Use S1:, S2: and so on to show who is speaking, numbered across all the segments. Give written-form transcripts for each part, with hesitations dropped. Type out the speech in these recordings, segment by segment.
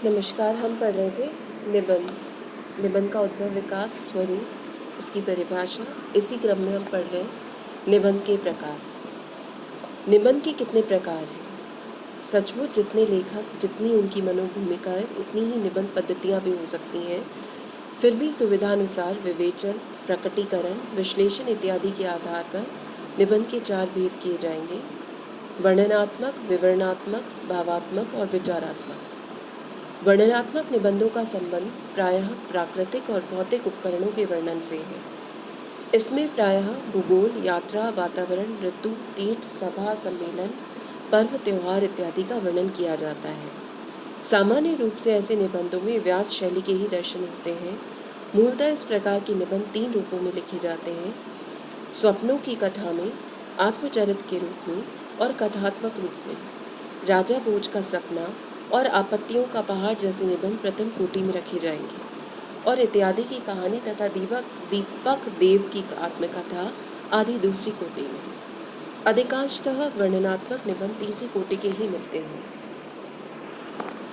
S1: नमस्कार। हम पढ़ रहे थे निबंध। निबंध का उद्भव, विकास, स्वरूप, उसकी परिभाषा। इसी क्रम में हम पढ़ रहे हैं निबंध के प्रकार। निबंध के कितने प्रकार हैं? सचमुच जितने लेखक, जितनी उनकी मनोभूमिकाएं, उतनी ही निबंध पद्धतियां भी हो सकती हैं। फिर भी सुविधानुसार विवेचन, प्रकटीकरण, विश्लेषण इत्यादि के आधार पर निबंध के 4 भेद किए जाएंगे: वर्णनात्मक, विवरणात्मक, भावात्मक और विचारात्मक। वर्णनात्मक निबंधों का संबंध प्रायः प्राकृतिक और भौतिक उपकरणों के वर्णन से है। इसमें प्रायः भूगोल, यात्रा, वातावरण, ऋतु, तीर्थ, सभा, सम्मेलन, पर्व, त्योहार इत्यादि का वर्णन किया जाता है। सामान्य रूप से ऐसे निबंधों में व्यास शैली के ही दर्शन होते हैं। मूलतः इस प्रकार के निबंध 3 रूपों में लिखे जाते हैं: स्वप्नों की कथा में, आत्मचरित के रूप में और कथात्मक रूप में। राजा भोज का सपना और आपत्तियों का पहाड़ जैसे निबंध प्रथम कोटि में रखे जाएंगे और इत्यादि की कहानी तथा दीपक देव की आत्मकथा आदि दूसरी कोटि में। अधिकांशतः वर्णनात्मक निबंध तीसरी कोटि के ही मिलते हैं।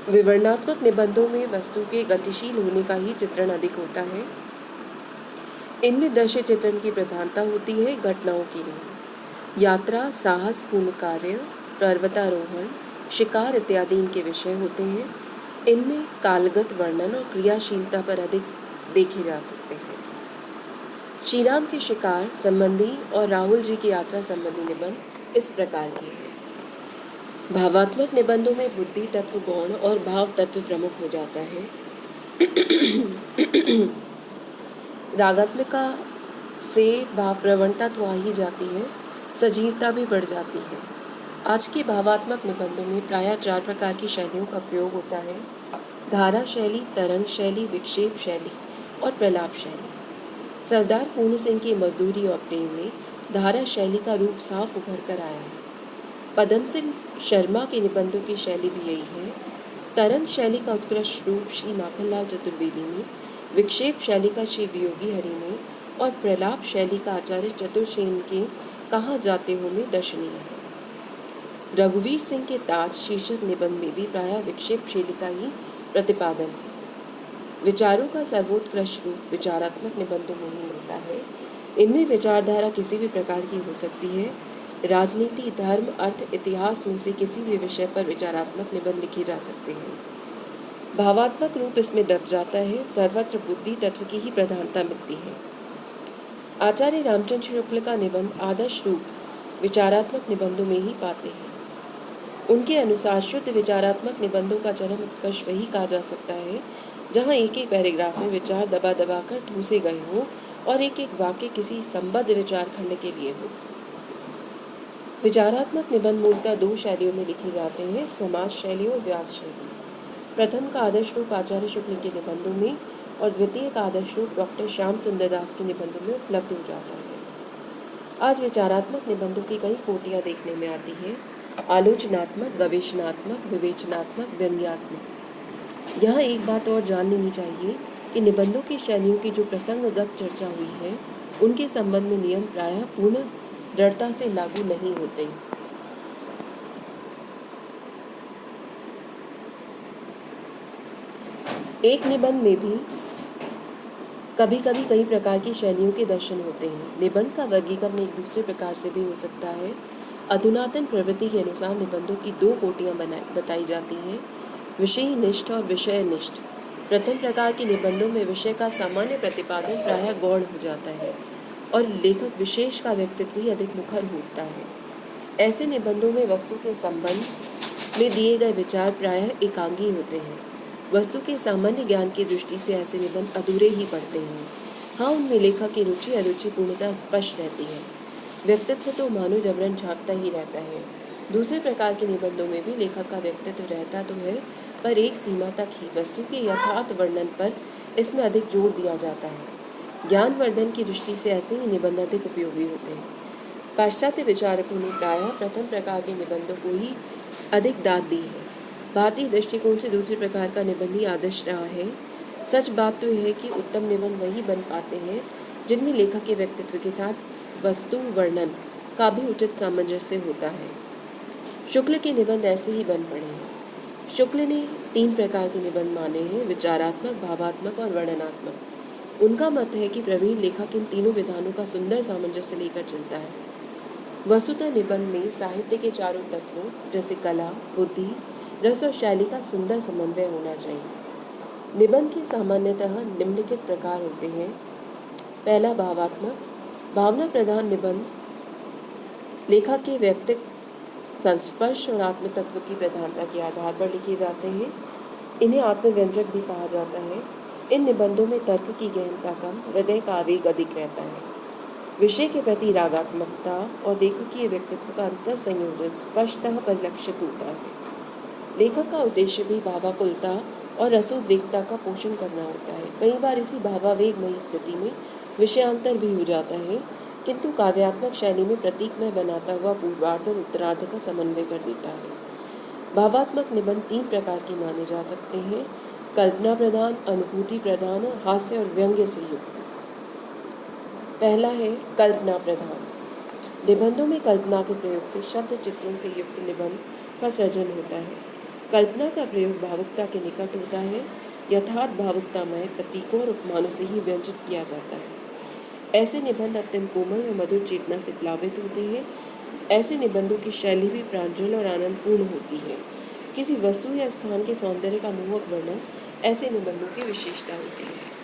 S1: विवरणात्मक निबंधों में वस्तु के गतिशील होने का ही चित्रण अधिक होता है। इनमें दृश्य चित्रण की प्रधानता होती है, घटनाओं की नहीं। यात्रा, साहसपूर्ण कार्य, पर्वतारोहण, शिकार इत्यादि इनके विषय होते हैं। इनमें कालगत वर्णन और क्रियाशीलता पर अधिक देखे जा सकते हैं। श्रीराम के शिकार संबंधी और राहुल जी की यात्रा संबंधी निबंध इस प्रकार के हैं। भावात्मक निबंधों में बुद्धि तत्व, गौण और भाव तत्व प्रमुख हो जाता है। रागात्मिका से भाव प्रवणता तो आ ही जाती है, सजीवता भी बढ़ जाती है। आज के भावात्मक निबंधों में प्रायः 4 प्रकार की शैलियों का प्रयोग होता है: धारा शैली, तरंग शैली, विक्षेप शैली और प्रलाप शैली। सरदार पूर्ण सिंह की मजदूरी और प्रेम में धारा शैली का रूप साफ उभर कर आया है। पदम सिंह शर्मा के निबंधों की शैली भी यही है। तरंग शैली का उत्कृष्ट रूप श्री माखनलाल चतुर्वेदी में, विक्षेप शैली का श्री वियोगी हरि में और प्रलाप शैली का आचार्य चतुर्सेन के कहाँ जाते हो में दर्शनीय है। रघुवीर सिंह के ताज शीर्षक निबंध में भी प्रायः विक्षेप शैली का ही प्रतिपादन है। विचारों का सर्वोत्कृष्ट रूप विचारात्मक निबंधों में ही मिलता है। इनमें विचारधारा किसी भी प्रकार की हो सकती है। राजनीति, धर्म, अर्थ, इतिहास में से किसी भी विषय पर विचारात्मक निबंध लिखे जा सकते हैं। भावात्मक रूप इसमें दब जाता है। सर्वत्र बुद्धि तत्व की ही प्रधानता मिलती है। आचार्य रामचंद्र शुक्ल का निबंध आदर्श रूप विचारात्मक निबंधों में ही पाते हैं। उनके अनुसार शुद्ध विचारात्मक निबंधों का चरम उत्कर्ष वही कहा जा सकता है जहाँ एक एक पैराग्राफ में विचार दबा दबा कर ठूसे गए हों और एक एक वाक्य किसी संबद्ध विचार खंड के लिए हो। विचारात्मक निबंध मूलतः 2 शैलियों में लिखे जाते हैं: समाज शैली और व्यास शैली। प्रथम का आदर्श रूप आचार्य शुक्ल के निबंधों में और द्वितीय का आदर्श रूप डॉक्टर श्याम सुंदर दास के निबंधों में उपलब्ध हो जाता है। आज विचारात्मक निबंधों की कई कोटियाँ देखने में आती हैं: आलोचनात्मक, गवेषणात्मक, विवेचनात्मक, व्यंग्यात्मक। यहाँ एक बात और जान लेनी चाहिए कि निबंधों की शैलियों की जो प्रसंगगत चर्चा हुई है, उनके संबंध में नियम प्रायः पूर्ण दृढ़ता से लागू नहीं होते। एक निबंध में भी कभी कभी कई प्रकार की शैलियों के दर्शन होते हैं। निबंध का वर्गीकरण एक दूसरे प्रकार से भी हो सकता है। अधुनातन प्रवृत्ति के अनुसार निबंधों की 2 कोटियाँ बताई जाती हैं: विषय निष्ठ और विषय निष्ठ। प्रथम प्रकार के निबंधों में विषय का सामान्य प्रतिपादन प्रायः गौण हो जाता है और लेखक विशेष का व्यक्तित्व ही अधिक मुखर होता है। ऐसे निबंधों में वस्तु के संबंध में दिए गए विचार प्रायः एकांगी होते हैं। वस्तु के सामान्य ज्ञान की दृष्टि से ऐसे निबंध अधूरे ही पड़ते हैं। हाँ, उनमें लेखक की रुचि अरुचि पूर्णतः स्पष्ट रहती है। व्यक्तित्व तो मानो जबरन झाँकता ही रहता है। दूसरे प्रकार के निबंधों में भी लेखक का व्यक्तित्व रहता तो है, पर एक सीमा तक ही। वस्तु के यथार्थ वर्णन पर इसमें अधिक जोर दिया जाता है। ज्ञानवर्धन की दृष्टि से ऐसे ही निबंध अधिक उपयोगी होते हैं। पाश्चात्य विचारकों ने प्रायः प्रथम प्रकार के निबंधों को ही अधिक दाद दी है। भारतीय दृष्टिकोण से दूसरे प्रकार का निबंध ही आदर्श रहा है। सच बात तो यह है कि उत्तम निबंध वही बन पाते हैं जिनमें लेखक के व्यक्तित्व के साथ वस्तु वर्णन का भी उचित सामंजस्य होता है। शुक्ल के निबंध ऐसे ही बन पड़े हैं। शुक्ल ने 3 प्रकार के निबंध माने हैं, विचारात्मक, भावात्मक और वर्णनात्मक। उनका मत है कि प्रवीण लेखक इन तीनों विधानों का सुंदर सामंजस्य लेकर चलता है। वस्तुतः निबंध में साहित्य के चारों तत्वों जैसे कला, बुद्धि, रस और शैली का सुंदर समन्वय होना चाहिए। निबंध के सामान्यतः निम्नलिखित प्रकार होते हैं। पहला, भावात्मक। भावना प्रधान निबंध लेखक के व्यक्तित्व, संस्पर्श और आत्म तत्व की प्रधानता के आधार पर लिखे जाते हैं। इन्हें आत्मव्यंजक भी कहा जाता है। इन निबंधों में तर्क की गहनता कम, हृदय का आवेग अधिक रहता है। विषय के प्रति रागात्मकता और लेखकीय व्यक्तित्व का अंतर संयोजन स्पष्टतः परिलक्षित होता है। लेखक का उद्देश्य भी भावाकुलता और रसोद्रेकता का पोषण करना होता है। कई बार इसी भावावेगमयी स्थिति में विषयांतर भी हो जाता है, किंतु काव्यात्मक शैली में प्रतीकमय बनाता हुआ पूर्वार्ध और उत्तरार्ध का समन्वय कर देता है। भावात्मक निबंध 3 प्रकार के माने जा सकते हैं: कल्पना प्रधान, अनुभूति प्रधान और हास्य और व्यंग्य से युक्त। पहला है कल्पना प्रधान। निबंधों में कल्पना के प्रयोग से शब्द चित्रों से युक्त निबंध का सृजन होता है। कल्पना का प्रयोग भावुकता के निकट होता है। यथार्थ भावुकतामय प्रतीकों और उपमानों से ही व्यंजित किया जाता है। ऐसे निबंध अत्यंत कोमल और मधुर चेतना से प्लावित होते हैं। ऐसे निबंधों की शैली भी प्रांजल और आनंदपूर्ण होती है। किसी वस्तु या स्थान के सौंदर्य का मोहक वर्णन ऐसे निबंधों की विशेषता होती है।